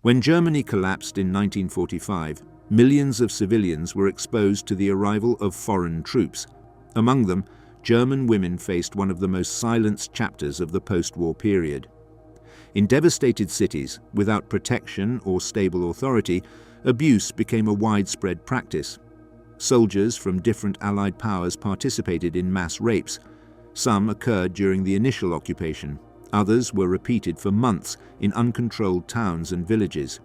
When Germany collapsed in 1945, millions of civilians were exposed to the arrival of foreign troops. Among them, German women faced one of the most silenced chapters of the post-war period. In devastated cities, without protection or stable authority, abuse became a widespread practice. Soldiers from different Allied powers participated in mass rapes. Some occurred during the initial occupation. Others were repeated for months in uncontrolled towns and villages.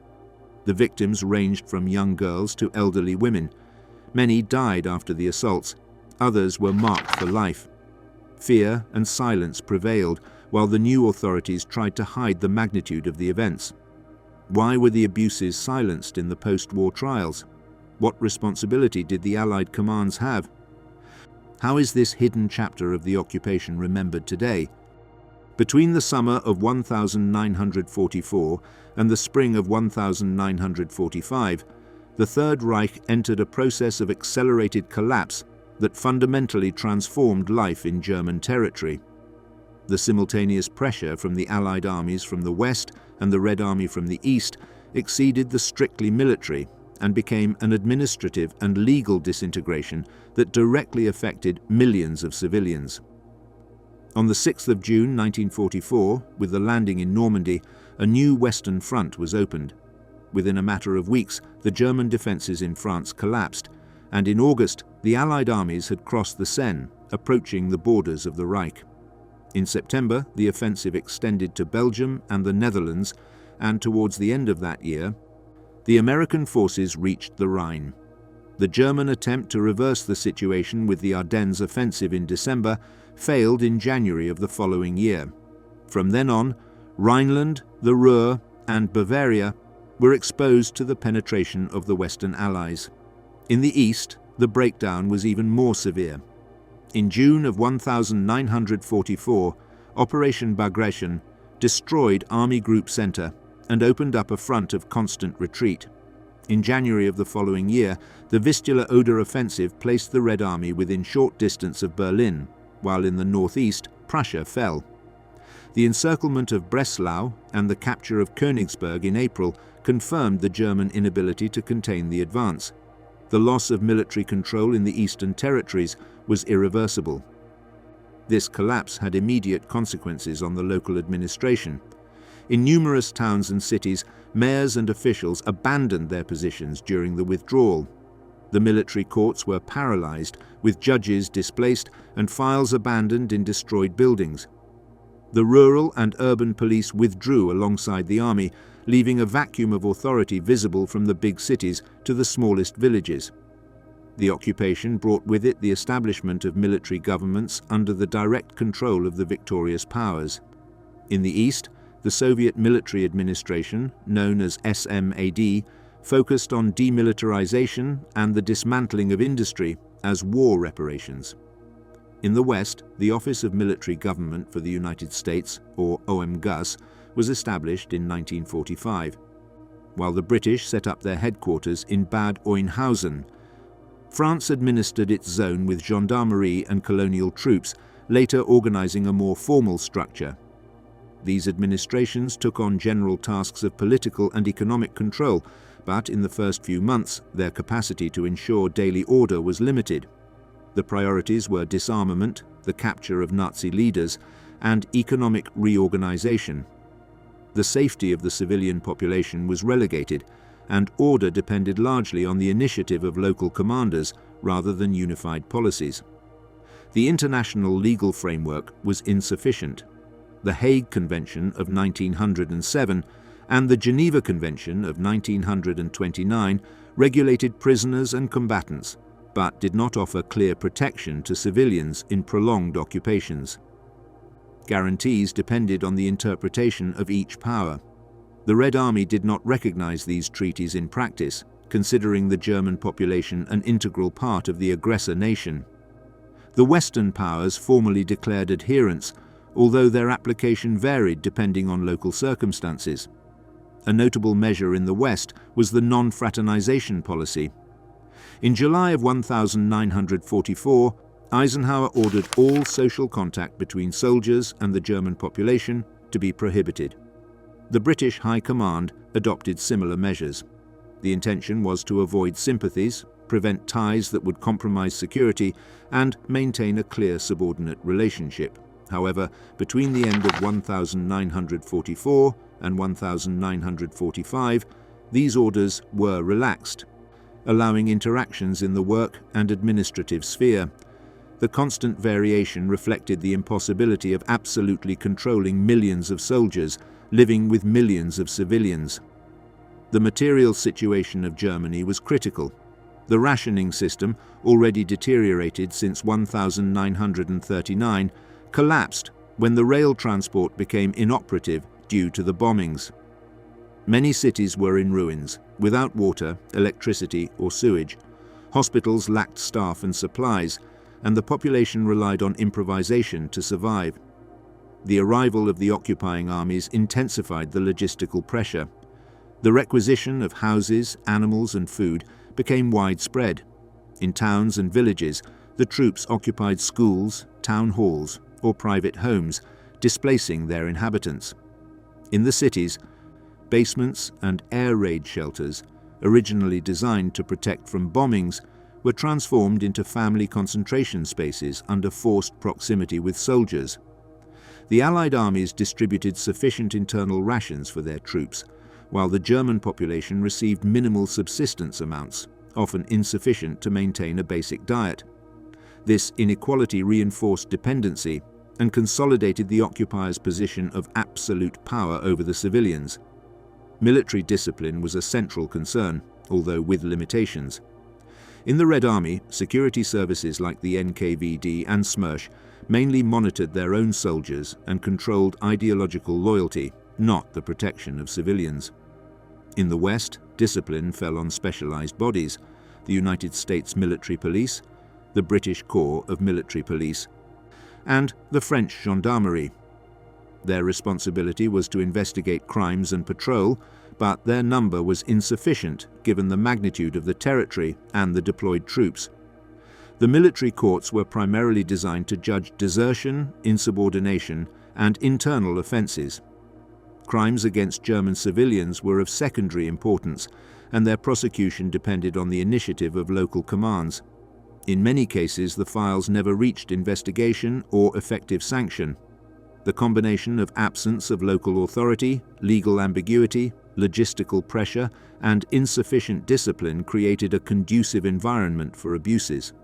The victims ranged from young girls to elderly women. Many died after the assaults. Others were marked for life. Fear and silence prevailed, while the new authorities tried to hide the magnitude of the events. Why were the abuses silenced in the post-war trials? What responsibility did the Allied commands have? How is this hidden chapter of the occupation remembered today? Between the summer of 1944 and the spring of 1945, the Third Reich entered a process of accelerated collapse that fundamentally transformed life in German territory. The simultaneous pressure from the Allied armies from the west and the Red Army from the east exceeded the strictly military and became an administrative and legal disintegration that directly affected millions of civilians. On the 6th of June 1944, with the landing in Normandy, a new Western Front was opened. Within a matter of weeks, the German defences in France collapsed, and in August, the Allied armies had crossed the Seine, approaching the borders of the Reich. In September, the offensive extended to Belgium and the Netherlands, and towards the end of that year, the American forces reached the Rhine. The German attempt to reverse the situation with the Ardennes offensive in December failed in January of the following year. From then on, Rhineland, the Ruhr, and Bavaria were exposed to the penetration of the Western Allies. In the east, the breakdown was even more severe. In June of 1944, Operation Bagration destroyed Army Group Center and opened up a front of constant retreat. In January of the following year, the Vistula-Oder offensive placed the Red Army within short distance of Berlin, while in the northeast, Prussia fell. The encirclement of Breslau and the capture of Königsberg in April confirmed the German inability to contain the advance. The loss of military control in the eastern territories was irreversible. This collapse had immediate consequences on the local administration. In numerous towns and cities, mayors and officials abandoned their positions during the withdrawal. The military courts were paralyzed, with judges displaced and files abandoned in destroyed buildings. The rural and urban police withdrew alongside the army, leaving a vacuum of authority visible from the big cities to the smallest villages. The occupation brought with it the establishment of military governments under the direct control of the victorious powers. In the east, the Soviet military administration, known as SMAD, focused on demilitarization and the dismantling of industry as war reparations. In the West, the Office of Military Government for the United States, or OMGUS, was established in 1945, while the British set up their headquarters in Bad Oeynhausen. France administered its zone with gendarmerie and colonial troops, later organizing a more formal structure. These administrations took on general tasks of political and economic control, but in the first few months, their capacity to ensure daily order was limited. The priorities were disarmament, the capture of Nazi leaders, and economic reorganization. The safety of the civilian population was relegated, and order depended largely on the initiative of local commanders rather than unified policies. The international legal framework was insufficient. The Hague Convention of 1907 and the Geneva Convention of 1929 regulated prisoners and combatants, but did not offer clear protection to civilians in prolonged occupations. Guarantees depended on the interpretation of each power. The Red Army did not recognize these treaties in practice, considering the German population an integral part of the aggressor nation. The Western powers formally declared adherence, although their application varied depending on local circumstances. A notable measure in the West was the non-fraternization policy. In July of 1944, Eisenhower ordered all social contact between soldiers and the German population to be prohibited. The British High Command adopted similar measures. The intention was to avoid sympathies, prevent ties that would compromise security, and maintain a clear subordinate relationship. However, between the end of 1944 and 1945, these orders were relaxed, allowing interactions in the work and administrative sphere. The constant variation reflected the impossibility of absolutely controlling millions of soldiers living with millions of civilians. The material situation of Germany was critical. The rationing system, already deteriorated since 1939, collapsed when the rail transport became inoperative due to the bombings. Many cities were in ruins, without water, electricity, or sewage. Hospitals lacked staff and supplies, and the population relied on improvisation to survive. The arrival of the occupying armies intensified the logistical pressure. The requisition of houses, animals, and food became widespread. In towns and villages, the troops occupied schools, town halls, or private homes, displacing their inhabitants. In the cities, basements and air raid shelters, originally designed to protect from bombings, were transformed into family concentration spaces under forced proximity with soldiers. The Allied armies distributed sufficient internal rations for their troops, while the German population received minimal subsistence amounts, often insufficient to maintain a basic diet. This inequality reinforced dependency and consolidated the occupiers' position of absolute power over the civilians. Military discipline was a central concern, although with limitations. In the Red Army, security services like the NKVD and SMERSH mainly monitored their own soldiers and controlled ideological loyalty, not the protection of civilians. In the West, discipline fell on specialized bodies: the United States Military Police, the British Corps of Military Police, and the French Gendarmerie. Their responsibility was to investigate crimes and patrol, but their number was insufficient given the magnitude of the territory and the deployed troops. The military courts were primarily designed to judge desertion, insubordination, and internal offences. Crimes against German civilians were of secondary importance, and their prosecution depended on the initiative of local commands. In many cases, the files never reached investigation or effective sanction. The combination of absence of local authority, legal ambiguity, logistical pressure, and insufficient discipline created a conducive environment for abuses.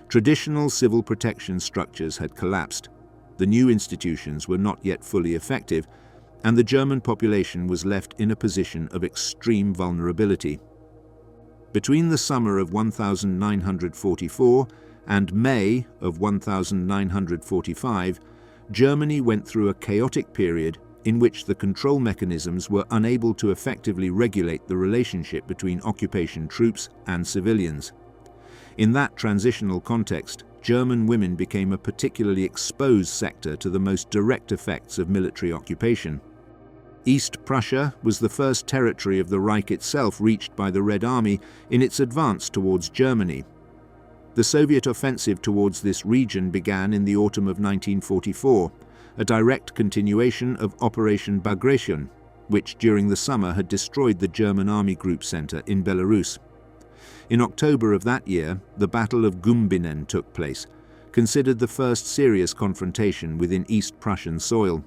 Traditional civil protection structures had collapsed. The new institutions were not yet fully effective, and the German population was left in a position of extreme vulnerability. Between the summer of 1944 and May of 1945, Germany went through a chaotic period in which the control mechanisms were unable to effectively regulate the relationship between occupation troops and civilians. In that transitional context, German women became a particularly exposed sector to the most direct effects of military occupation. East Prussia was the first territory of the Reich itself reached by the Red Army in its advance towards Germany. The Soviet offensive towards this region began in the autumn of 1944, a direct continuation of Operation Bagration, which during the summer had destroyed the German Army Group Center in Belarus. In October of that year, the Battle of Gumbinnen took place, considered the first serious confrontation within East Prussian soil.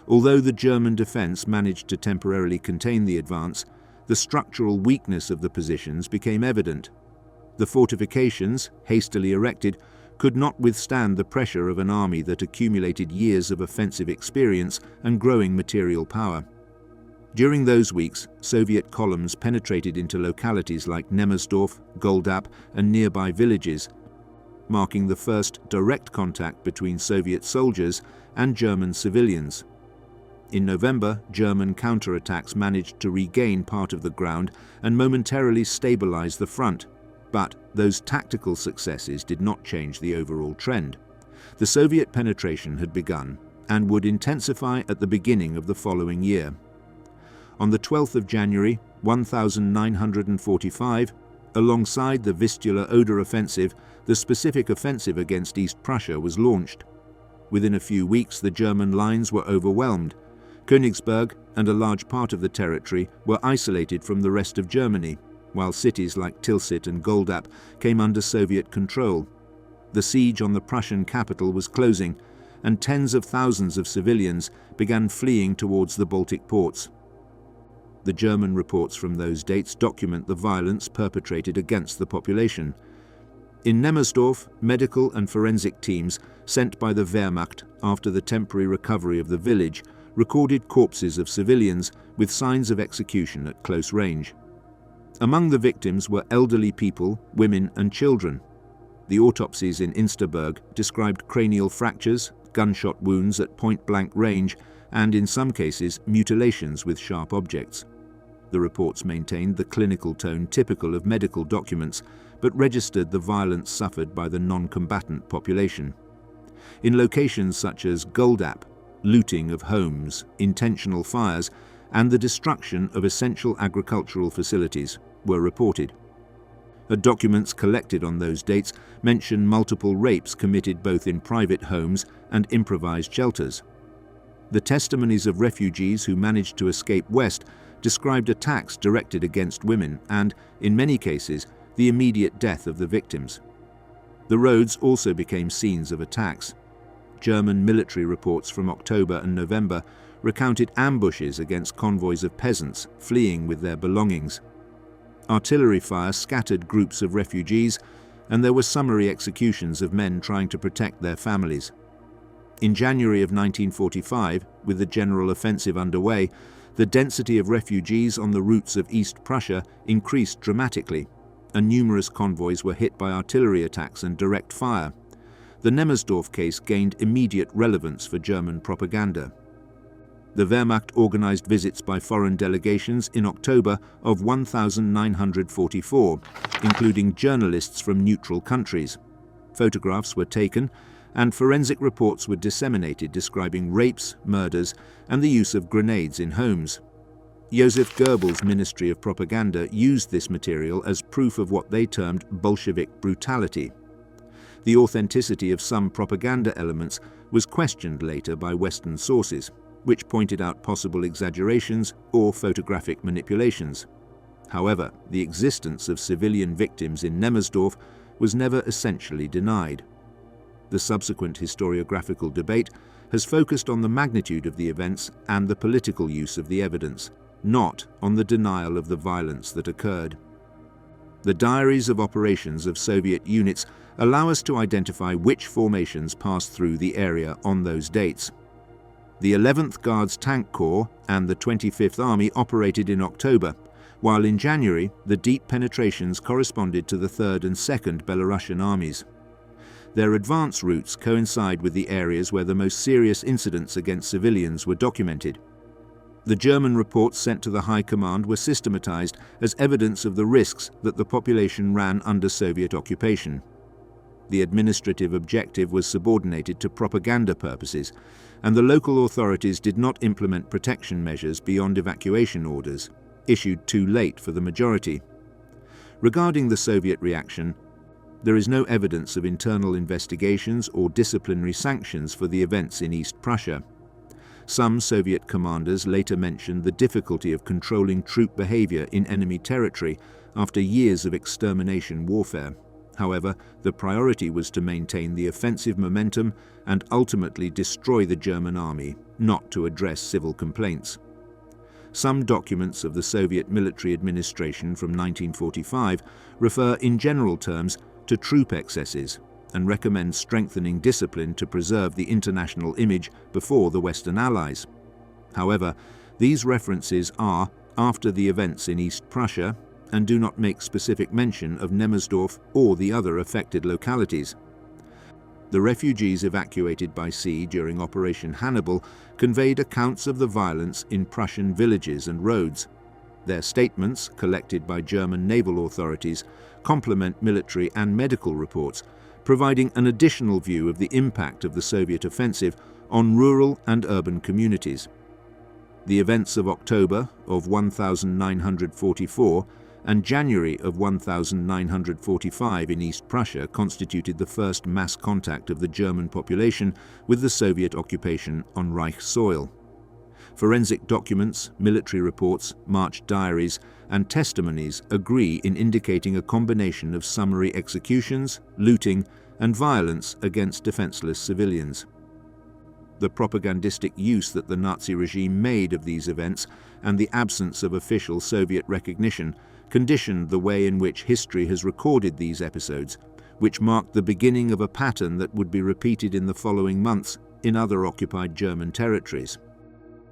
Although the German defense managed to temporarily contain the advance, the structural weakness of the positions became evident. The fortifications, hastily erected, could not withstand the pressure of an army that accumulated years of offensive experience and growing material power. During those weeks, Soviet columns penetrated into localities like Nemmersdorf, Goldap, and nearby villages, marking the first direct contact between Soviet soldiers and German civilians. In November, German counterattacks managed to regain part of the ground and momentarily stabilize the front, but those tactical successes did not change the overall trend. The Soviet penetration had begun and would intensify at the beginning of the following year. On the 12th of January, 1945, alongside the Vistula-Oder offensive, the specific offensive against East Prussia was launched. Within a few weeks, the German lines were overwhelmed. Königsberg and a large part of the territory were isolated from the rest of Germany, while cities like Tilsit and Goldap came under Soviet control. The siege on the Prussian capital was closing, and tens of thousands of civilians began fleeing towards the Baltic ports. The German reports from those dates document the violence perpetrated against the population. In Nemmersdorf, medical and forensic teams sent by the Wehrmacht after the temporary recovery of the village recorded corpses of civilians with signs of execution at close range. Among the victims were elderly people, women and children. The autopsies in Insterburg described cranial fractures, gunshot wounds at point-blank range, and in some cases mutilations with sharp objects. The reports maintained the clinical tone typical of medical documents, but registered the violence suffered by the non-combatant population. In locations such as Goldap, looting of homes, intentional fires, and the destruction of essential agricultural facilities were reported. Documents collected on those dates mention multiple rapes committed both in private homes and improvised shelters. The testimonies of refugees who managed to escape west described attacks directed against women and, in many cases, the immediate death of the victims. The roads also became scenes of attacks. German military reports from October and November recounted ambushes against convoys of peasants fleeing with their belongings. Artillery fire scattered groups of refugees, and there were summary executions of men trying to protect their families. In January of 1945, with the general offensive underway, the density of refugees on the routes of East Prussia increased dramatically, and numerous convoys were hit by artillery attacks and direct fire. The Nemmersdorf case gained immediate relevance for German propaganda. The Wehrmacht organized visits by foreign delegations in October of 1944, including journalists from neutral countries. Photographs were taken, and forensic reports were disseminated describing rapes, murders, and the use of grenades in homes. Joseph Goebbels' Ministry of Propaganda used this material as proof of what they termed Bolshevik brutality. The authenticity of some propaganda elements was questioned later by Western sources, which pointed out possible exaggerations or photographic manipulations. However, the existence of civilian victims in Nemmersdorf was never essentially denied. The subsequent historiographical debate has focused on the magnitude of the events and the political use of the evidence, not on the denial of the violence that occurred. The diaries of operations of Soviet units allow us to identify which formations passed through the area on those dates. The 11th Guards Tank Corps and the 25th Army operated in October, while in January the deep penetrations corresponded to the 3rd and 2nd Belarusian armies. Their advance routes coincide with the areas where the most serious incidents against civilians were documented. The German reports sent to the High Command were systematized as evidence of the risks that the population ran under Soviet occupation. The administrative objective was subordinated to propaganda purposes, and the local authorities did not implement protection measures beyond evacuation orders, issued too late for the majority. Regarding the Soviet reaction, there is no evidence of internal investigations or disciplinary sanctions for the events in East Prussia. Some Soviet commanders later mentioned the difficulty of controlling troop behavior in enemy territory after years of extermination warfare. However, the priority was to maintain the offensive momentum and ultimately destroy the German army, not to address civil complaints. Some documents of the Soviet military administration from 1945 refer in general terms to troop excesses and recommend strengthening discipline to preserve the international image before the Western Allies. However, these references are after the events in East Prussia and do not make specific mention of Nemmersdorf or the other affected localities. The refugees evacuated by sea during Operation Hannibal conveyed accounts of the violence in Prussian villages and roads. Their statements, collected by German naval authorities, complement military and medical reports, providing an additional view of the impact of the Soviet offensive on rural and urban communities. The events of October of 1944 and January of 1945 in East Prussia constituted the first mass contact of the German population with the Soviet occupation on Reich soil. Forensic documents, military reports, march diaries, and testimonies agree in indicating a combination of summary executions, looting, and violence against defenseless civilians. The propagandistic use that the Nazi regime made of these events and the absence of official Soviet recognition conditioned the way in which history has recorded these episodes, which marked the beginning of a pattern that would be repeated in the following months in other occupied German territories.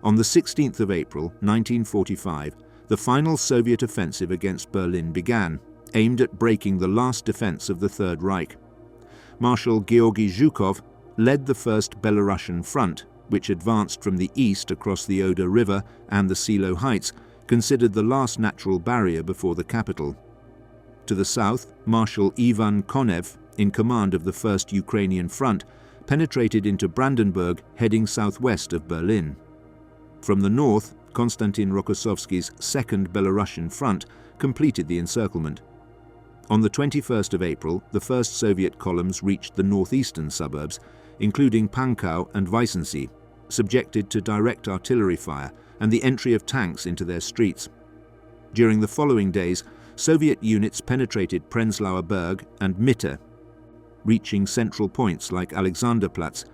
On the 16th of April, 1945, the final Soviet offensive against Berlin began, aimed at breaking the last defense of the Third Reich. Marshal Georgy Zhukov led the First Belarusian Front, which advanced from the east across the Oder River and the Silo Heights, considered the last natural barrier before the capital. To the south, Marshal Ivan Konev, in command of the First Ukrainian Front, penetrated into Brandenburg, heading southwest of Berlin. From the north, Konstantin Rokossovsky's Second Belarusian Front completed the encirclement. On the 21st of April, the first Soviet columns reached the northeastern suburbs, including Pankow and Weissensee, subjected to direct artillery fire and the entry of tanks into their streets. During the following days, Soviet units penetrated Prenzlauer Berg and Mitte, reaching central points like Alexanderplatz.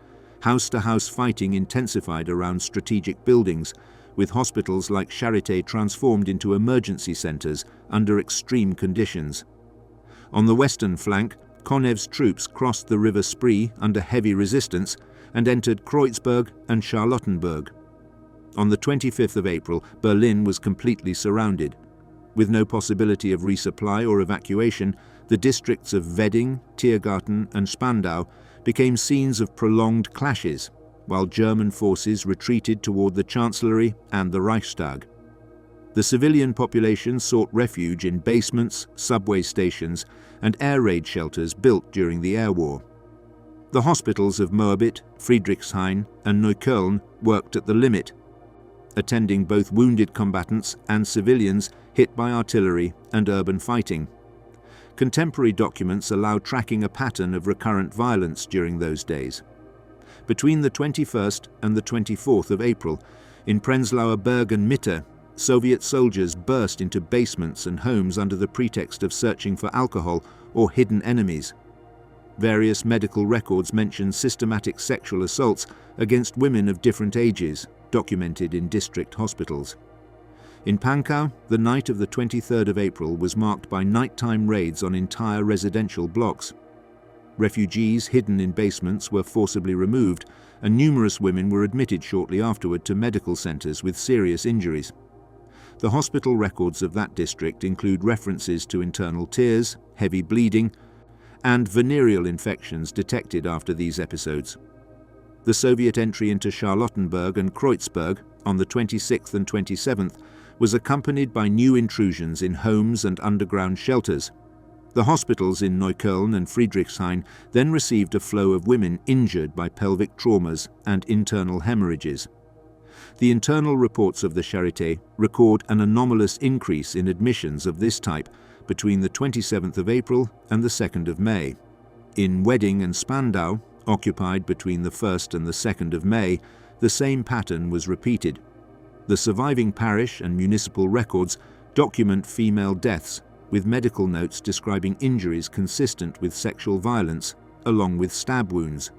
House-to-house fighting intensified around strategic buildings, with hospitals like Charité transformed into emergency centers under extreme conditions. On the western flank, Konev's troops crossed the River Spree under heavy resistance and entered Kreuzberg and Charlottenburg. On the 25th of April, Berlin was completely surrounded. With no possibility of resupply or evacuation, the districts of Wedding, Tiergarten and Spandau became scenes of prolonged clashes, while German forces retreated toward the Chancellery and the Reichstag. The civilian population sought refuge in basements, subway stations, and air raid shelters built during the air war. The hospitals of Moabit, Friedrichshain, and Neukölln worked at the limit, attending both wounded combatants and civilians hit by artillery and urban fighting. Contemporary documents allow tracking a pattern of recurrent violence during those days. Between the 21st and the 24th of April, in Prenzlauer Berg and Mitte, Soviet soldiers burst into basements and homes under the pretext of searching for alcohol or hidden enemies. Various medical records mention systematic sexual assaults against women of different ages, documented in district hospitals. In Pankow, the night of the 23rd of April was marked by nighttime raids on entire residential blocks. Refugees hidden in basements were forcibly removed, and numerous women were admitted shortly afterward to medical centers with serious injuries. The hospital records of that district include references to internal tears, heavy bleeding, and venereal infections detected after these episodes. The Soviet entry into Charlottenburg and Kreuzberg on the 26th and 27th was accompanied by new intrusions in homes and underground shelters. The hospitals in Neukölln and Friedrichshain then received a flow of women injured by pelvic traumas and internal hemorrhages. The internal reports of the Charité record an anomalous increase in admissions of this type between the 27th of April and the 2nd of May. In Wedding and Spandau, occupied between the 1st and the 2nd of May, the same pattern was repeated. The surviving parish and municipal records document female deaths, with medical notes describing injuries consistent with sexual violence, along with stab wounds.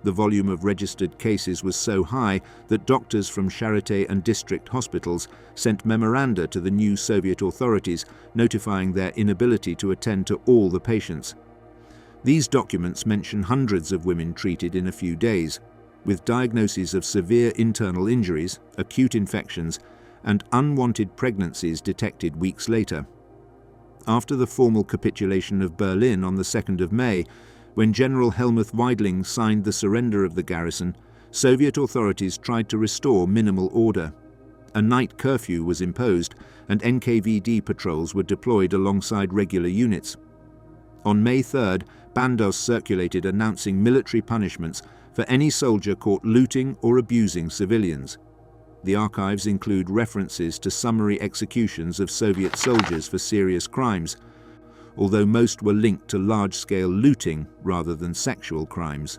The volume of registered cases was so high that doctors from Charité and district hospitals sent memoranda to the new Soviet authorities notifying their inability to attend to all the patients. These documents mention hundreds of women treated in a few days, with diagnoses of severe internal injuries, acute infections, and unwanted pregnancies detected weeks later. After the formal capitulation of Berlin on the 2nd of May, when General Helmuth Weidling signed the surrender of the garrison, Soviet authorities tried to restore minimal order. A night curfew was imposed, and NKVD patrols were deployed alongside regular units. On May 3rd, bandos circulated announcing military punishments for any soldier caught looting or abusing civilians. The archives include references to summary executions of Soviet soldiers for serious crimes, although most were linked to large-scale looting rather than sexual crimes.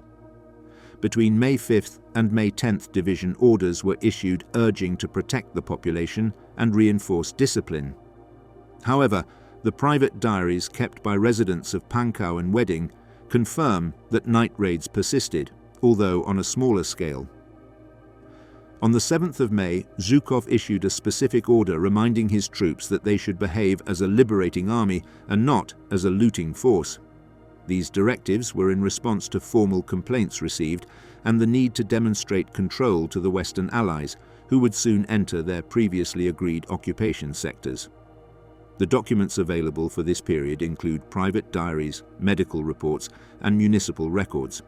Between May 5th and May 10th Division orders were issued urging to protect the population and reinforce discipline. However, the private diaries kept by residents of Pankow and Wedding confirm that night raids persisted, although on a smaller scale. On the 7th of May, Zhukov issued a specific order reminding his troops that they should behave as a liberating army and not as a looting force. These directives were in response to formal complaints received and the need to demonstrate control to the Western Allies, who would soon enter their previously agreed occupation sectors. The documents available for this period include private diaries, medical reports, and municipal records.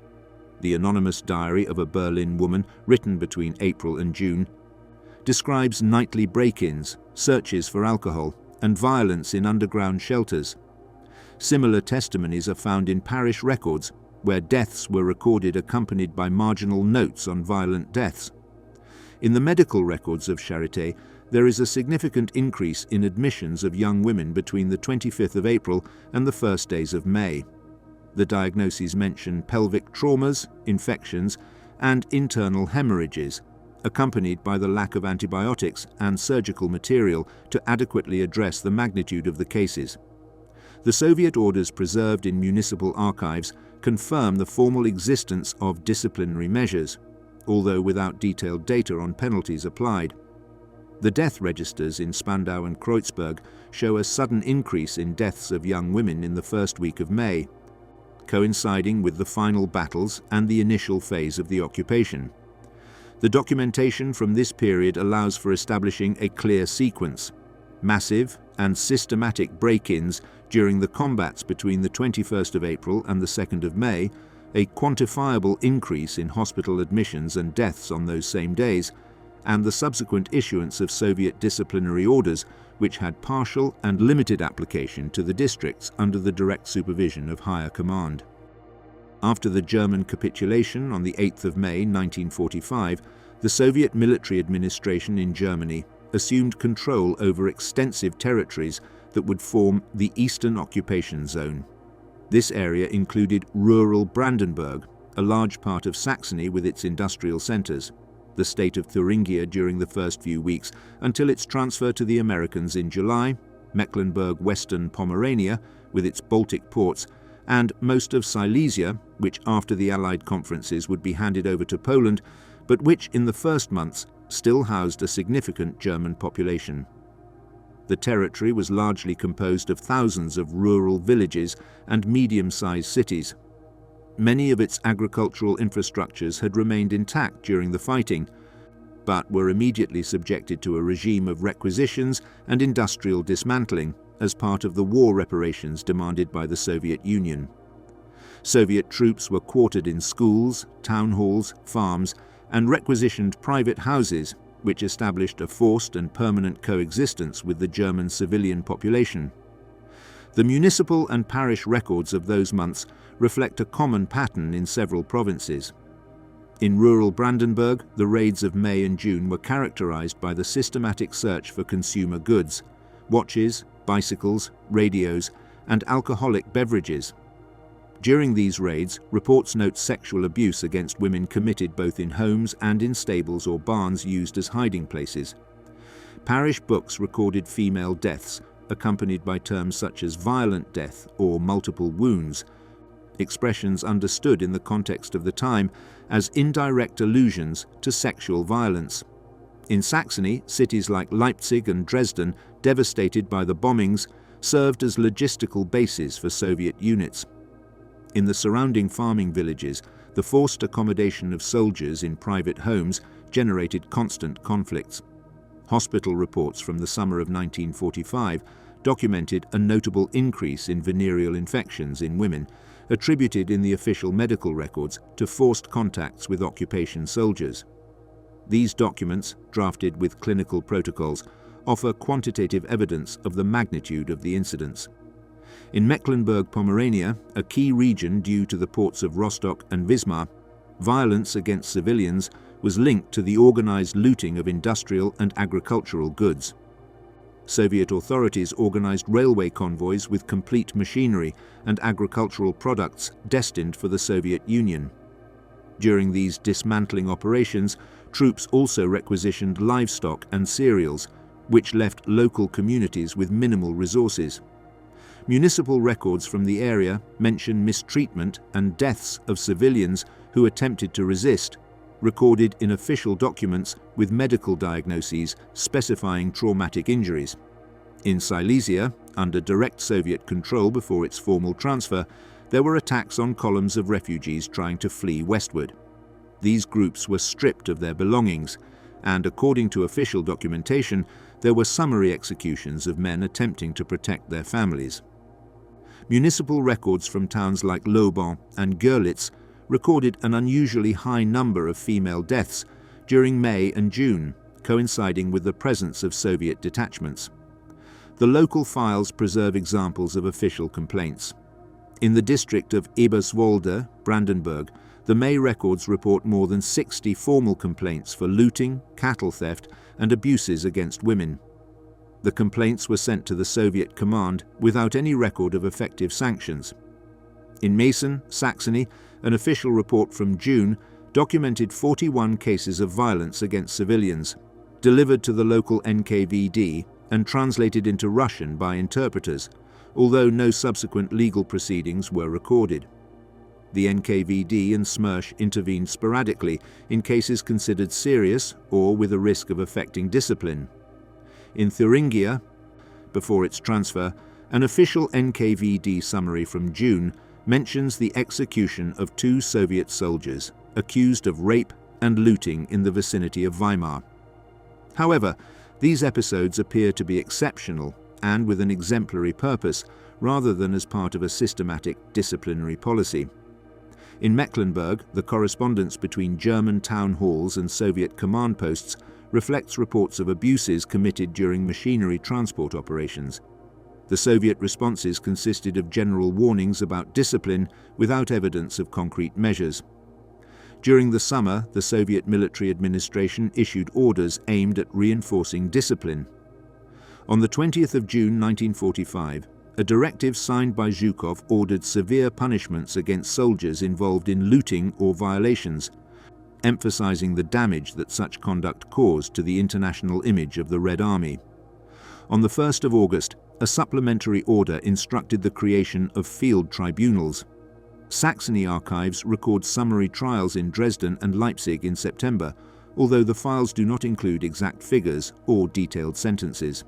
The anonymous diary of a Berlin woman, written between April and June, describes nightly break-ins, searches for alcohol, and violence in underground shelters. Similar testimonies are found in parish records, where deaths were recorded accompanied by marginal notes on violent deaths. In the medical records of Charité, there is a significant increase in admissions of young women between the 25th of April and the first days of May. The diagnoses mention pelvic traumas, infections, and internal hemorrhages, accompanied by the lack of antibiotics and surgical material to adequately address the magnitude of the cases. The Soviet orders preserved in municipal archives confirm the formal existence of disciplinary measures, although without detailed data on penalties applied. The death registers in Spandau and Kreuzberg show a sudden increase in deaths of young women in the first week of May, coinciding with the final battles and the initial phase of the occupation. The documentation from this period allows for establishing a clear sequence: massive and systematic break-ins during the combats between the 21st of April and the 2nd of May, a quantifiable increase in hospital admissions and deaths on those same days, and the subsequent issuance of Soviet disciplinary orders which had partial and limited application to the districts under the direct supervision of higher command. After the German capitulation on the 8th of May 1945, the Soviet military administration in Germany assumed control over extensive territories that would form the Eastern Occupation Zone. This area included rural Brandenburg, a large part of Saxony with its industrial centers, the state of Thuringia during the first few weeks until its transfer to the Americans in July, Mecklenburg-Western Pomerania with its Baltic ports, and most of Silesia, which after the Allied conferences would be handed over to Poland, but which in the first months still housed a significant German population. The territory was largely composed of thousands of rural villages and medium-sized cities. Many of its agricultural infrastructures had remained intact during the fighting, but were immediately subjected to a regime of requisitions and industrial dismantling as part of the war reparations demanded by the Soviet Union. Soviet troops were quartered in schools, town halls, farms, and requisitioned private houses, which established a forced and permanent coexistence with the German civilian population. The municipal and parish records of those months reflect a common pattern in several provinces. In rural Brandenburg, the raids of May and June were characterized by the systematic search for consumer goods, watches, bicycles, radios, and alcoholic beverages. During these raids, reports note sexual abuse against women committed both in homes and in stables or barns used as hiding places. Parish books recorded female deaths, accompanied by terms such as violent death or multiple wounds, expressions understood in the context of the time as indirect allusions to sexual violence. In Saxony, cities like Leipzig and Dresden, devastated by the bombings, served as logistical bases for Soviet units. In the surrounding farming villages, the forced accommodation of soldiers in private homes generated constant conflicts. Hospital reports from the summer of 1945 documented a notable increase in venereal infections in women, attributed in the official medical records to forced contacts with occupation soldiers. These documents, drafted with clinical protocols, offer quantitative evidence of the magnitude of the incidents. In Mecklenburg-Pomerania, a key region due to the ports of Rostock and Wismar, violence against civilians was linked to the organized looting of industrial and agricultural goods. Soviet authorities organized railway convoys with complete machinery and agricultural products destined for the Soviet Union. During these dismantling operations, troops also requisitioned livestock and cereals, which left local communities with minimal resources. Municipal records from the area mention mistreatment and deaths of civilians who attempted to resist, recorded in official documents with medical diagnoses specifying traumatic injuries. In Silesia, under direct Soviet control before its formal transfer, there were attacks on columns of refugees trying to flee westward. These groups were stripped of their belongings, and according to official documentation, there were summary executions of men attempting to protect their families. Municipal records from towns like Loban and Görlitz recorded an unusually high number of female deaths during May and June, coinciding with the presence of Soviet detachments. The local files preserve examples of official complaints. In the district of Eberswalde, Brandenburg, the May records report more than 60 formal complaints for looting, cattle theft, and abuses against women. The complaints were sent to the Soviet command without any record of effective sanctions. In Meissen, Saxony, an official report from June documented 41 cases of violence against civilians, delivered to the local NKVD and translated into Russian by interpreters, although no subsequent legal proceedings were recorded. The NKVD and SMERSH intervened sporadically in cases considered serious or with a risk of affecting discipline. In Thuringia, before its transfer, an official NKVD summary from June mentions the execution of 2 Soviet soldiers accused of rape and looting in the vicinity of Weimar. However, these episodes appear to be exceptional and with an exemplary purpose, rather than as part of a systematic disciplinary policy. In Mecklenburg, the correspondence between German town halls and Soviet command posts reflects reports of abuses committed during machinery transport operations. The Soviet responses consisted of general warnings about discipline without evidence of concrete measures. During the summer, the Soviet military administration issued orders aimed at reinforcing discipline. On the 20th of June 1945, a directive signed by Zhukov ordered severe punishments against soldiers involved in looting or violations, emphasizing the damage that such conduct caused to the international image of the Red Army. On the 1st of August, a supplementary order instructed the creation of field tribunals. Saxony archives record summary trials in Dresden and Leipzig in September, although the files do not include exact figures or detailed sentences.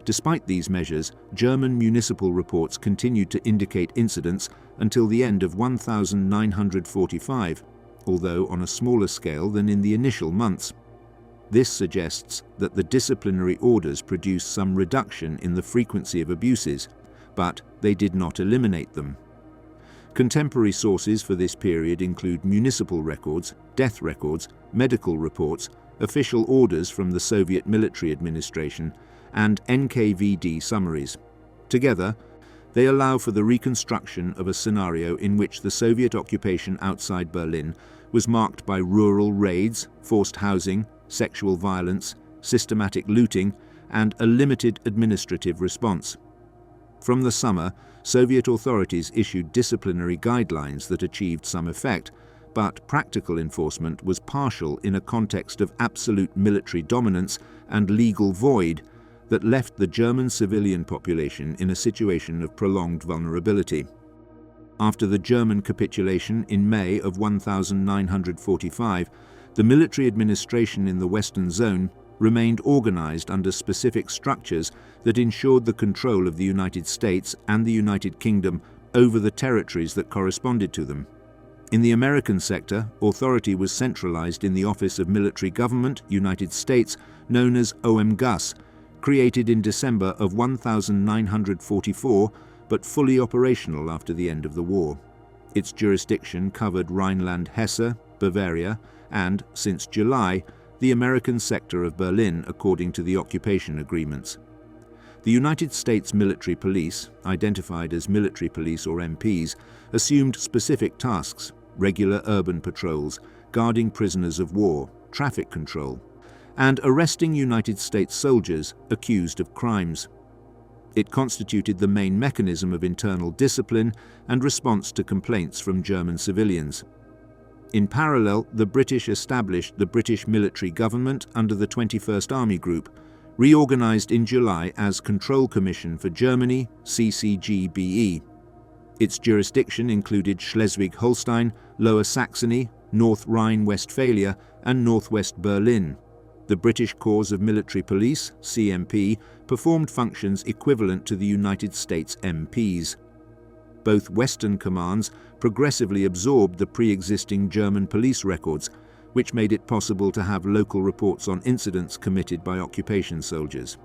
Despite these measures, German municipal reports continued to indicate incidents until the end of 1945, although on a smaller scale than in the initial months. This suggests that the disciplinary orders produced some reduction in the frequency of abuses, but they did not eliminate them. Contemporary sources for this period include municipal records, death records, medical reports, official orders from the Soviet military administration, and NKVD summaries. Together, they allow for the reconstruction of a scenario in which the Soviet occupation outside Berlin was marked by rural raids, forced housing, sexual violence, systematic looting, and a limited administrative response. From the summer, Soviet authorities issued disciplinary guidelines that achieved some effect, but practical enforcement was partial in a context of absolute military dominance and legal void that left the German civilian population in a situation of prolonged vulnerability. After the German capitulation in May of 1945, the military administration in the Western Zone remained organized under specific structures that ensured the control of the United States and the United Kingdom over the territories that corresponded to them. In the American sector, authority was centralized in the Office of Military Government, United States, known as OMGUS, created in December of 1944, but fully operational after the end of the war. Its jurisdiction covered Rhineland-Hesse, Bavaria, and, since July, the American sector of Berlin according to the occupation agreements. The United States Military Police, identified as military police or MPs, assumed specific tasks: regular urban patrols, guarding prisoners of war, traffic control, and arresting United States soldiers accused of crimes. It constituted the main mechanism of internal discipline and response to complaints from German civilians. In parallel, the British established the British military government under the 21st Army Group, reorganized in July as Control Commission for Germany, CCGBE. Its jurisdiction included Schleswig-Holstein, Lower Saxony, North Rhine-Westphalia, and Northwest Berlin. The British Corps of Military Police, CMP, performed functions equivalent to the United States MPs. Both Western commands progressively absorbed the pre-existing German police records, which made it possible to have local reports on incidents committed by occupation soldiers.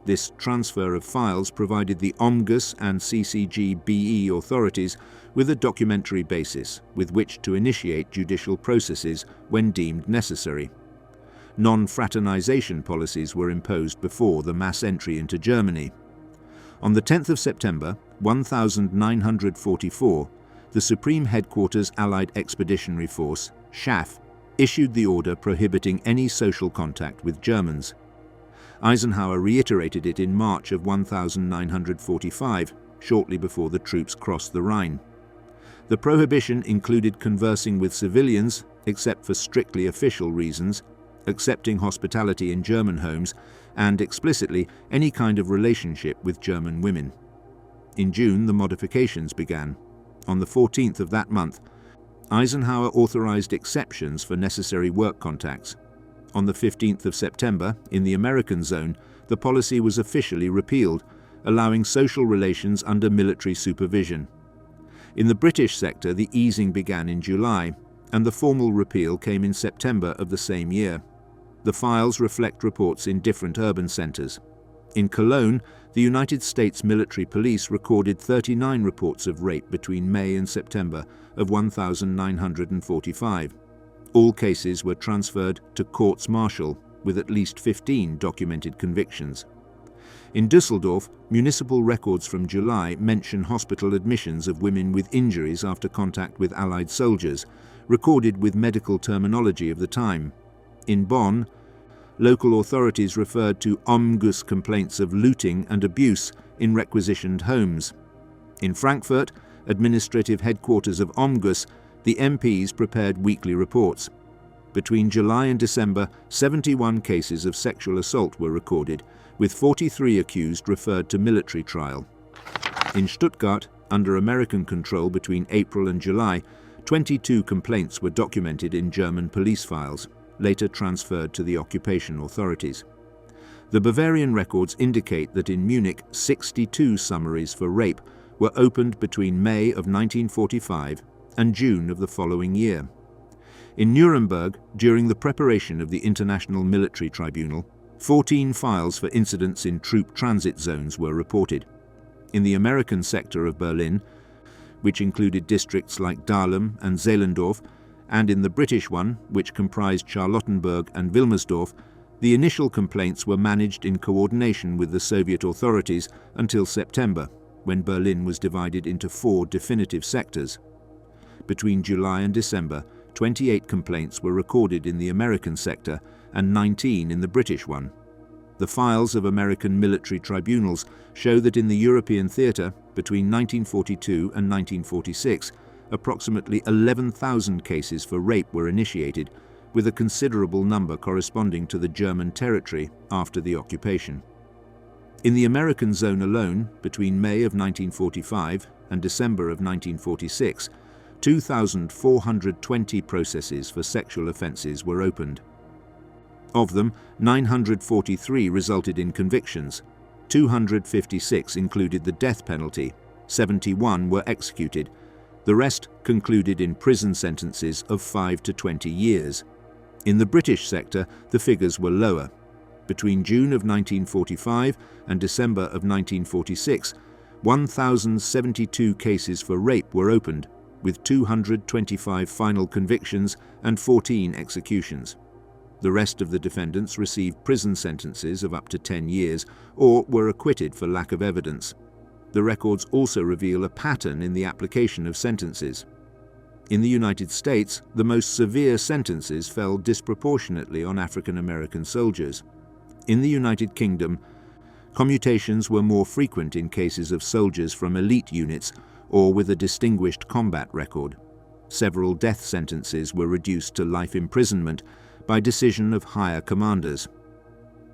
This transfer of files provided the OMGUS and CCGBE authorities with a documentary basis with which to initiate judicial processes when deemed necessary. Non-fraternization policies were imposed before the mass entry into Germany. On the 10th of September, 1944, the Supreme Headquarters Allied Expeditionary Force, SHAF, issued the order prohibiting any social contact with Germans. Eisenhower reiterated it in March of 1945, shortly before the troops crossed the Rhine. The prohibition included conversing with civilians, except for strictly official reasons, accepting hospitality in German homes, and explicitly any kind of relationship with German women. In June, the modifications began. On the 14th of that month, Eisenhower authorized exceptions for necessary work contacts. On the 15th of September, in the American zone, the policy was officially repealed, allowing social relations under military supervision. In the British sector, the easing began in July, and the formal repeal came in September of the same year. The files reflect reports in different urban centers. In Cologne, the United States military police recorded 39 reports of rape between May and September of 1945. All cases were transferred to courts-martial, with at least 15 documented convictions. In Düsseldorf, municipal records from July mention hospital admissions of women with injuries after contact with Allied soldiers, recorded with medical terminology of the time. In Bonn, local authorities referred to OMGUS complaints of looting and abuse in requisitioned homes. In Frankfurt, administrative headquarters of OMGUS, the MPs prepared weekly reports. Between July and December, 71 cases of sexual assault were recorded, with 43 accused referred to military trial. In Stuttgart, under American control between April and July, 22 complaints were documented in German police files, later transferred to the occupation authorities. The Bavarian records indicate that in Munich, 62 summaries for rape were opened between May of 1945 and June of the following year. In Nuremberg, during the preparation of the International Military Tribunal, 14 files for incidents in troop transit zones were reported. In the American sector of Berlin, which included districts like Dahlem and Zehlendorf, and in the British one, which comprised Charlottenburg and Wilmersdorf, the initial complaints were managed in coordination with the Soviet authorities until September, when Berlin was divided into 4 definitive sectors. Between July and December, 28 complaints were recorded in the American sector and 19 in the British one. The files of American military tribunals show that in the European theatre, between 1942 and 1946, approximately 11,000 cases for rape were initiated, with a considerable number corresponding to the German territory after the occupation. In the American zone alone, between May of 1945 and December of 1946, 2,420 processes for sexual offences were opened. Of them, 943 resulted in convictions, 256 included the death penalty, 71 were executed, the rest concluded in prison sentences of 5 to 20 years. In the British sector, the figures were lower. Between June of 1945 and December of 1946, 1,072 cases for rape were opened, with 225 final convictions and 14 executions. The rest of the defendants received prison sentences of up to 10 years or were acquitted for lack of evidence. The records also reveal a pattern in the application of sentences. In the United States, the most severe sentences fell disproportionately on African American soldiers. In the United Kingdom, commutations were more frequent in cases of soldiers from elite units or with a distinguished combat record. Several death sentences were reduced to life imprisonment by decision of higher commanders.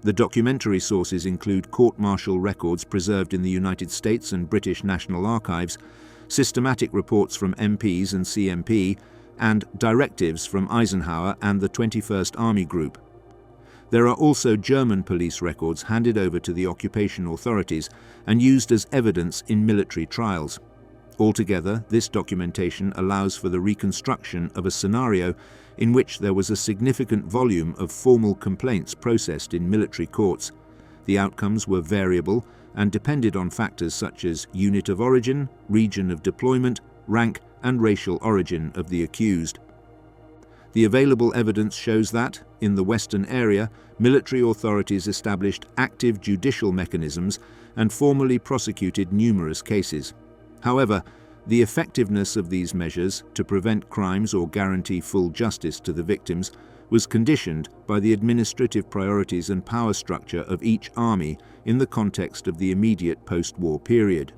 The documentary sources include court-martial records preserved in the United States and British National Archives, systematic reports from MPs and CMP, and directives from Eisenhower and the 21st Army Group. There are also German police records handed over to the occupation authorities and used as evidence in military trials. Altogether, this documentation allows for the reconstruction of a scenario in which there was a significant volume of formal complaints processed in military courts. The outcomes were variable and depended on factors such as unit of origin, region of deployment, rank, and racial origin of the accused. The available evidence shows that, in the Western area, military authorities established active judicial mechanisms and formally prosecuted numerous cases. However, the effectiveness of these measures to prevent crimes or guarantee full justice to the victims was conditioned by the administrative priorities and power structure of each army in the context of the immediate post-war period.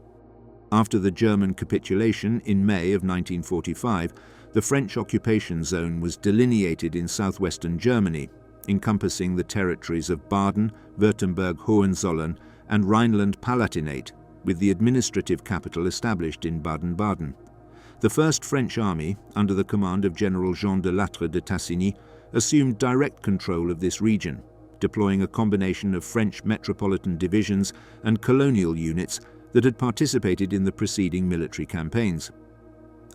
After the German capitulation in May of 1945, the French occupation zone was delineated in southwestern Germany, encompassing the territories of Baden, Württemberg-Hohenzollern, and Rhineland-Palatinate, with the administrative capital established in Baden-Baden. The First French Army, under the command of General Jean de Lattre de Tassigny, assumed direct control of this region, deploying a combination of French metropolitan divisions and colonial units that had participated in the preceding military campaigns.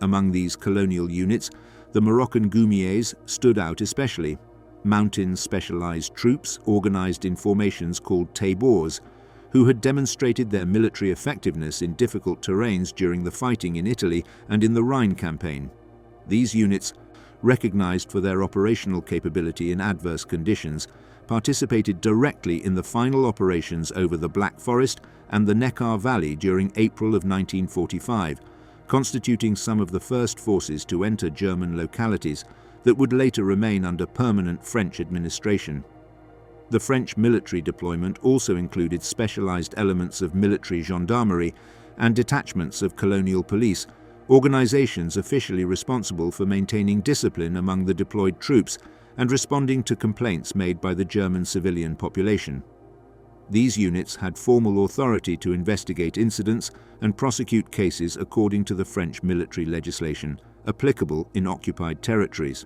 Among these colonial units, the Moroccan Goumiers stood out especially, mountain specialized troops organized in formations called tabours, who had demonstrated their military effectiveness in difficult terrains during the fighting in Italy and in the Rhine campaign. These units, recognized for their operational capability in adverse conditions, participated directly in the final operations over the Black Forest and the Neckar Valley during April of 1945, constituting some of the first forces to enter German localities that would later remain under permanent French administration. The French military deployment also included specialized elements of military gendarmerie and detachments of colonial police, organizations officially responsible for maintaining discipline among the deployed troops and responding to complaints made by the German civilian population. These units had formal authority to investigate incidents and prosecute cases according to the French military legislation applicable in occupied territories.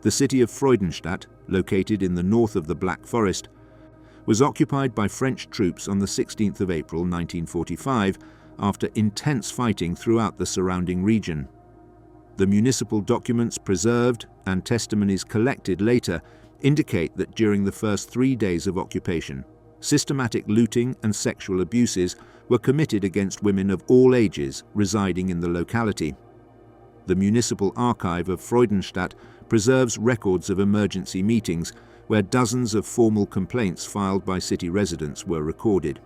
The city of Freudenstadt, located in the north of the Black Forest, was occupied by French troops on the 16th of April 1945 after intense fighting throughout the surrounding region. The municipal documents preserved and testimonies collected later indicate that during the first 3 days of occupation, systematic looting and sexual abuses were committed against women of all ages residing in the locality. The municipal archive of Freudenstadt preserves records of emergency meetings where dozens of formal complaints filed by city residents were recorded.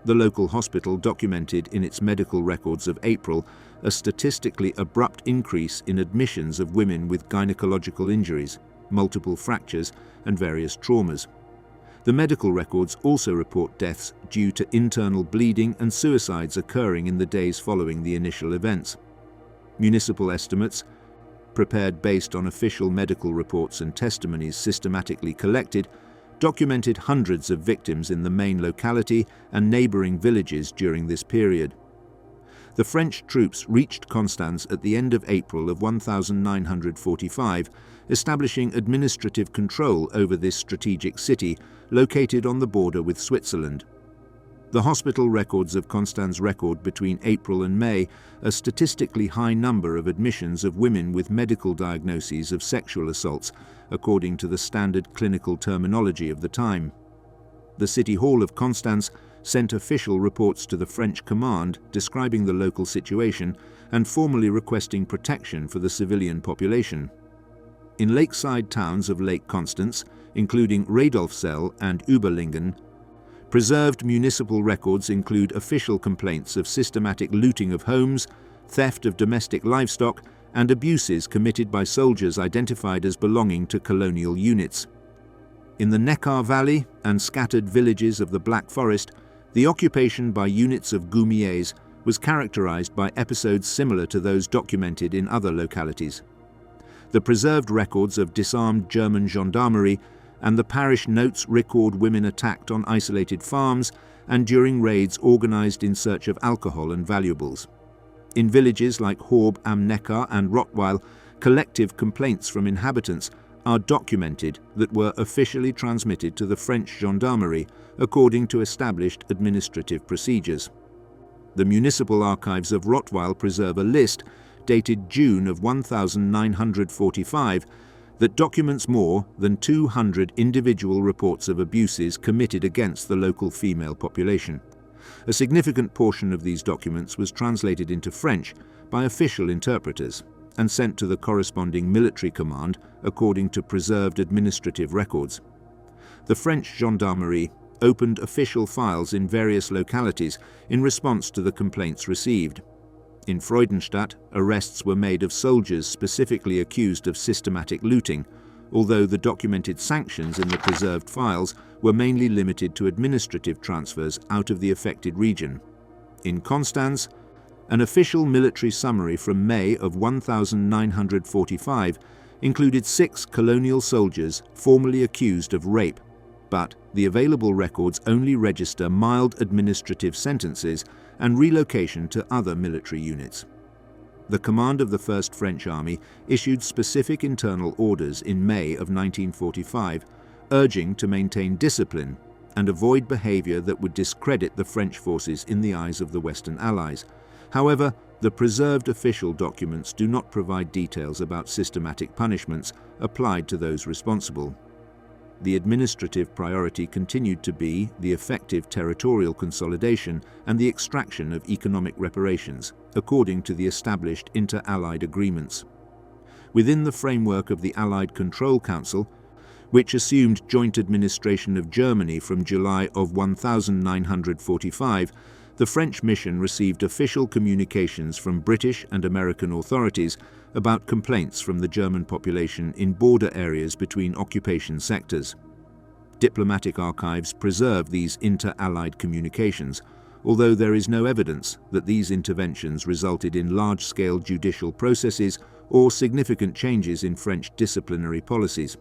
The local hospital documented in its medical records of April a statistically abrupt increase in admissions of women with gynecological injuries, multiple fractures, and various traumas. The medical records also report deaths due to internal bleeding and suicides occurring in the days following the initial events. Municipal estimates, prepared based on official medical reports and testimonies systematically collected, documented hundreds of victims in the main locality and neighboring villages during this period. The French troops reached Constance at the end of April of 1945, establishing administrative control over this strategic city located on the border with Switzerland. The hospital records of Constance record between April and May a statistically high number of admissions of women with medical diagnoses of sexual assaults, according to the standard clinical terminology of the time. The City Hall of Constance sent official reports to the French command describing the local situation and formally requesting protection for the civilian population. In lakeside towns of Lake Constance, including Radolfzell and Überlingen, preserved municipal records include official complaints of systematic looting of homes, theft of domestic livestock, and abuses committed by soldiers identified as belonging to colonial units. In the Neckar Valley and scattered villages of the Black Forest, the occupation by units of Goumiers was characterized by episodes similar to those documented in other localities. The preserved records of disarmed German gendarmerie and the parish notes record women attacked on isolated farms and during raids organized in search of alcohol and valuables. In villages like Horb am Neckar and Rottweil, collective complaints from inhabitants are documented that were officially transmitted to the French gendarmerie according to established administrative procedures. The municipal archives of Rottweil preserve a list dated June of 1945 that documents more than 200 individual reports of abuses committed against the local female population. A significant portion of these documents was translated into French by official interpreters and sent to the corresponding military command according to preserved administrative records. The French gendarmerie opened official files in various localities in response to the complaints received. In Freudenstadt, arrests were made of soldiers specifically accused of systematic looting, although the documented sanctions in the preserved files were mainly limited to administrative transfers out of the affected region. In Konstanz, an official military summary from May of 1945 included 6 colonial soldiers formally accused of rape, but the available records only register mild administrative sentences and relocation to other military units. The command of the First French Army issued specific internal orders in May of 1945, urging to maintain discipline and avoid behavior that would discredit the French forces in the eyes of the Western Allies. However, the preserved official documents do not provide details about systematic punishments applied to those responsible. The administrative priority continued to be the effective territorial consolidation and the extraction of economic reparations, according to the established inter-Allied agreements. Within the framework of the Allied Control Council, which assumed joint administration of Germany from July of 1945, the French mission received official communications from British and American authorities about complaints from the German population in border areas between occupation sectors. Diplomatic archives preserve these inter-Allied communications, although there is no evidence that these interventions resulted in large-scale judicial processes or significant changes in French disciplinary policies.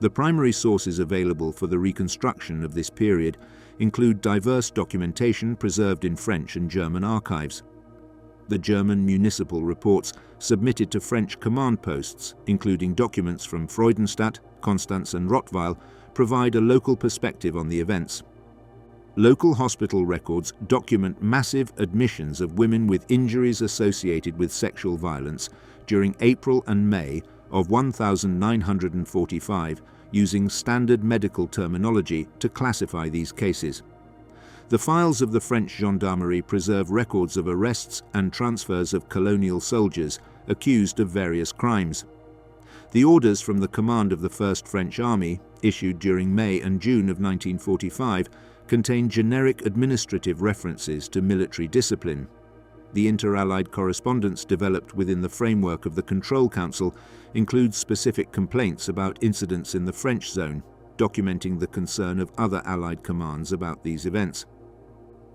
The primary sources available for the reconstruction of this period include diverse documentation preserved in French and German archives. The German municipal reports submitted to French command posts, including documents from Freudenstadt, Konstanz and Rottweil, provide a local perspective on the events. Local hospital records document massive admissions of women with injuries associated with sexual violence during April and May of 1945, using standard medical terminology to classify these cases. The files of the French gendarmerie preserve records of arrests and transfers of colonial soldiers accused of various crimes. The orders from the command of the First French Army, issued during May and June of 1945, contain generic administrative references to military discipline. The inter-Allied correspondence developed within the framework of the Control Council includes specific complaints about incidents in the French zone, documenting the concern of other Allied commands about these events.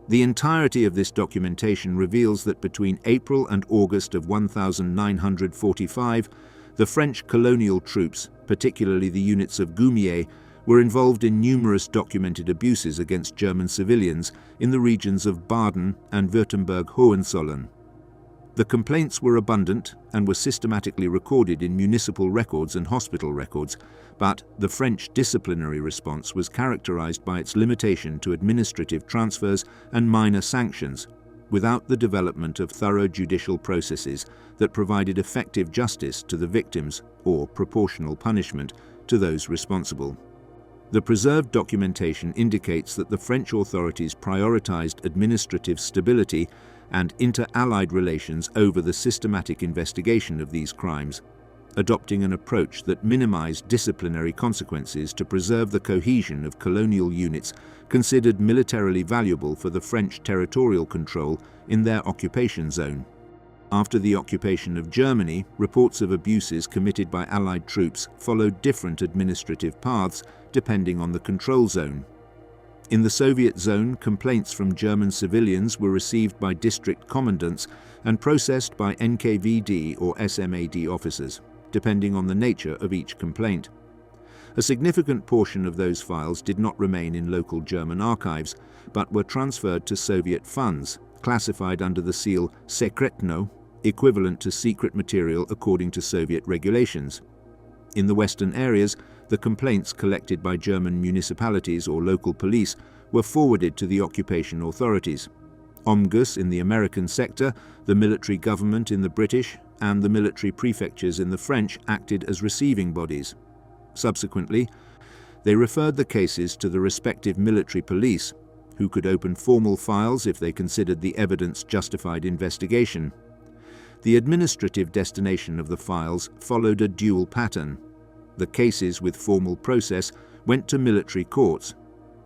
The entirety of this documentation reveals that between April and August of 1945, the French colonial troops, particularly the units of Goumier, were involved in numerous documented abuses against German civilians in the regions of Baden and Württemberg-Hohenzollern. The complaints were abundant and were systematically recorded in municipal records and hospital records, but the French disciplinary response was characterized by its limitation to administrative transfers and minor sanctions, without the development of thorough judicial processes that provided effective justice to the victims or proportional punishment to those responsible. The preserved documentation indicates that the French authorities prioritized administrative stability and inter-Allied relations over the systematic investigation of these crimes, adopting an approach that minimized disciplinary consequences to preserve the cohesion of colonial units considered militarily valuable for the French territorial control in their occupation zone. After the occupation of Germany, reports of abuses committed by Allied troops followed different administrative paths depending on the control zone. In the Soviet zone, complaints from German civilians were received by district commandants and processed by NKVD or SMAD officers, depending on the nature of each complaint. A significant portion of those files did not remain in local German archives, but were transferred to Soviet funds, classified under the seal Sekretno, equivalent to secret material according to Soviet regulations. In the Western areas, the complaints collected by German municipalities or local police were forwarded to the occupation authorities. OMGUS in the American sector, the military government in the British, and the military prefectures in the French acted as receiving bodies. Subsequently, they referred the cases to the respective military police, who could open formal files if they considered the evidence justified investigation. The administrative destination of the files followed a dual pattern. The cases with formal process went to military courts.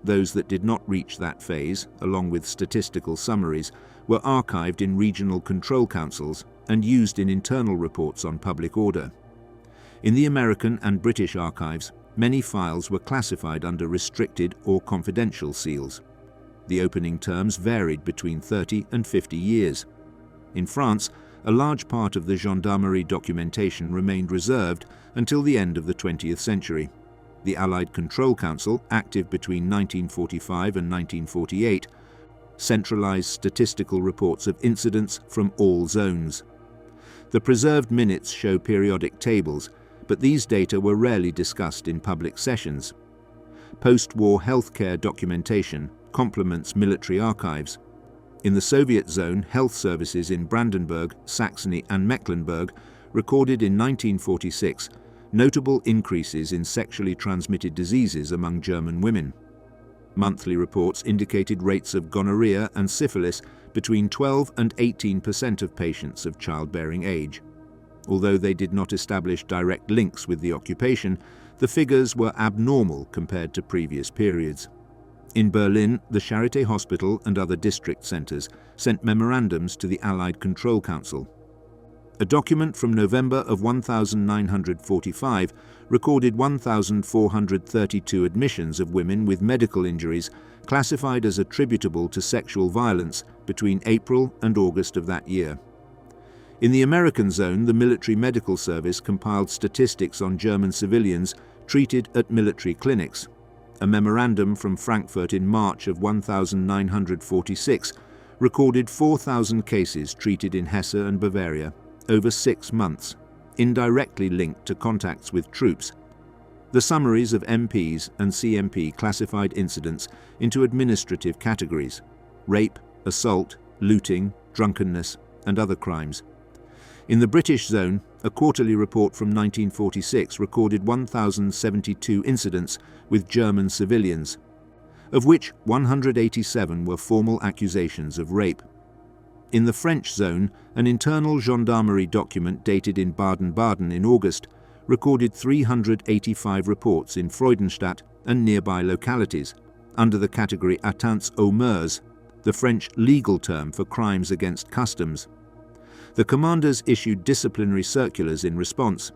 Those that did not reach that phase, along with statistical summaries, were archived in regional control councils and used in internal reports on public order. In the American and British archives, many files were classified under restricted or confidential seals. The opening terms varied between 30 and 50 years. In France, a large part of the gendarmerie documentation remained reserved until the end of the 20th century. The Allied Control Council, active between 1945 and 1948, centralized statistical reports of incidents from all zones. The preserved minutes show periodic tables, but these data were rarely discussed in public sessions. Post-war healthcare documentation complements military archives. In the Soviet zone, health services in Brandenburg, Saxony and Mecklenburg recorded in 1946 notable increases in sexually transmitted diseases among German women. Monthly reports indicated rates of gonorrhea and syphilis between 12 and 18% of patients of childbearing age. Although they did not establish direct links with the occupation, the figures were abnormal compared to previous periods. In Berlin, the Charité Hospital and other district centers sent memorandums to the Allied Control Council. A document from November of 1945 recorded 1,432 admissions of women with medical injuries classified as attributable to sexual violence between April and August of that year. In the American zone, the Military Medical Service compiled statistics on German civilians treated at military clinics. A memorandum from Frankfurt in March of 1946 recorded 4,000 cases treated in Hesse and Bavaria over 6 months, indirectly linked to contacts with troops. The summaries of MPs and CMP classified incidents into administrative categories: rape, assault, looting, drunkenness, and other crimes. In the British zone, a quarterly report from 1946 recorded 1,072 incidents with German civilians, of which 187 were formal accusations of rape. In the French zone, an internal gendarmerie document dated in Baden-Baden in August recorded 385 reports in Freudenstadt and nearby localities, under the category atteintes aux mœurs, the French legal term for crimes against customs. The commanders issued disciplinary circulars in response.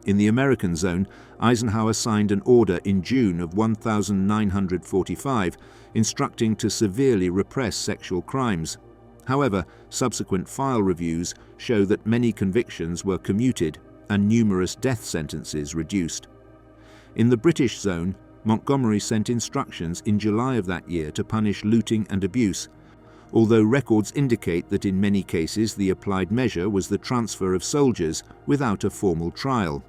In the American zone, Eisenhower signed an order in June of 1945 instructing to severely repress sexual crimes. However, subsequent file reviews show that many convictions were commuted and numerous death sentences reduced. In the British zone, Montgomery sent instructions in July of that year to punish looting and abuse, although records indicate that in many cases the applied measure was the transfer of soldiers without a formal trial.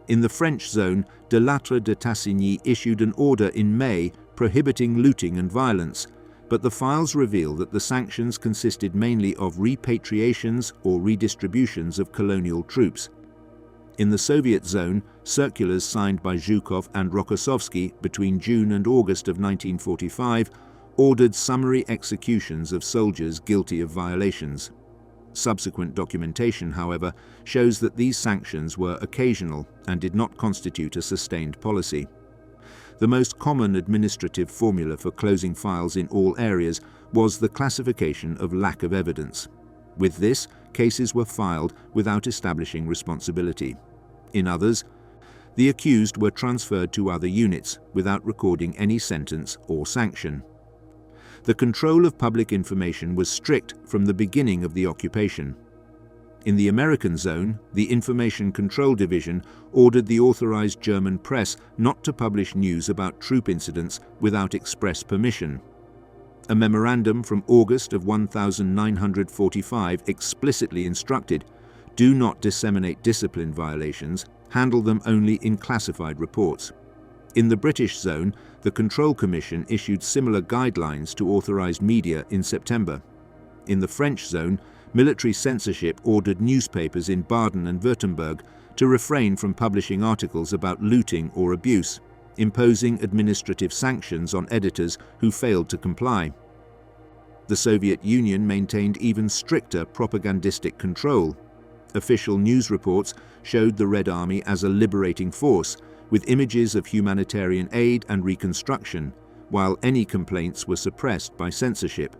In the French zone, Delattre de Tassigny issued an order in May prohibiting looting and violence, but the files reveal that the sanctions consisted mainly of repatriations or redistributions of colonial troops. In the Soviet zone, circulars signed by Zhukov and Rokossovsky between June and August of 1945 ordered summary executions of soldiers guilty of violations. Subsequent documentation, however, shows that these sanctions were occasional and did not constitute a sustained policy. The most common administrative formula for closing files in all areas was the classification of lack of evidence. With this, cases were filed without establishing responsibility. In others, The accused were transferred to other units without recording any sentence or sanction. The control of public information was strict from the beginning of the occupation. In the American zone, the Information Control Division ordered the authorized German press not to publish news about troop incidents without express permission. A memorandum from August of 1945 explicitly instructed, "Do not disseminate discipline violations, handle them only in classified reports." In the British zone, the Control Commission issued similar guidelines to authorized media in September. In the French zone, military censorship ordered newspapers in Baden and Württemberg to refrain from publishing articles about looting or abuse, imposing administrative sanctions on editors who failed to comply. The Soviet Union maintained even stricter propagandistic control. Official news reports showed the Red Army as a liberating force, with images of humanitarian aid and reconstruction, while any complaints were suppressed by censorship.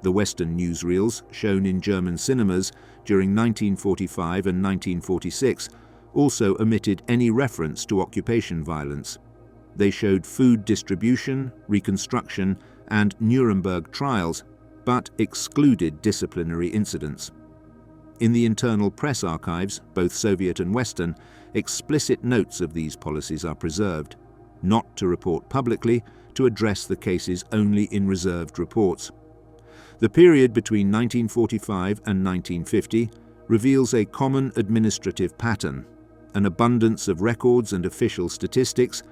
The Western newsreels, shown in German cinemas during 1945 and 1946, also omitted any reference to occupation violence. They showed food distribution, reconstruction, and Nuremberg trials, but excluded disciplinary incidents. In the internal press archives, both Soviet and Western, explicit notes of these policies are preserved: not to report publicly, to address the cases only in reserved reports. The period between 1945 and 1950 reveals a common administrative pattern: an abundance of records and official statistics,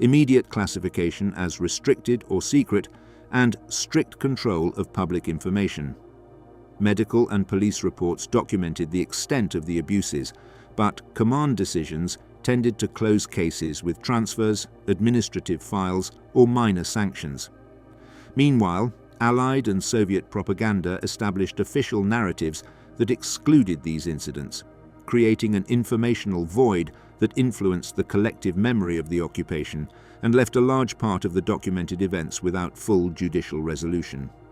immediate classification as restricted or secret, and strict control of public information. Medical and police reports documented the extent of the abuses, but command decisions tended to close cases with transfers, administrative files, or minor sanctions. Meanwhile, Allied and Soviet propaganda established official narratives that excluded these incidents, creating an informational void that influenced the collective memory of the occupation and left a large part of the documented events without full judicial resolution.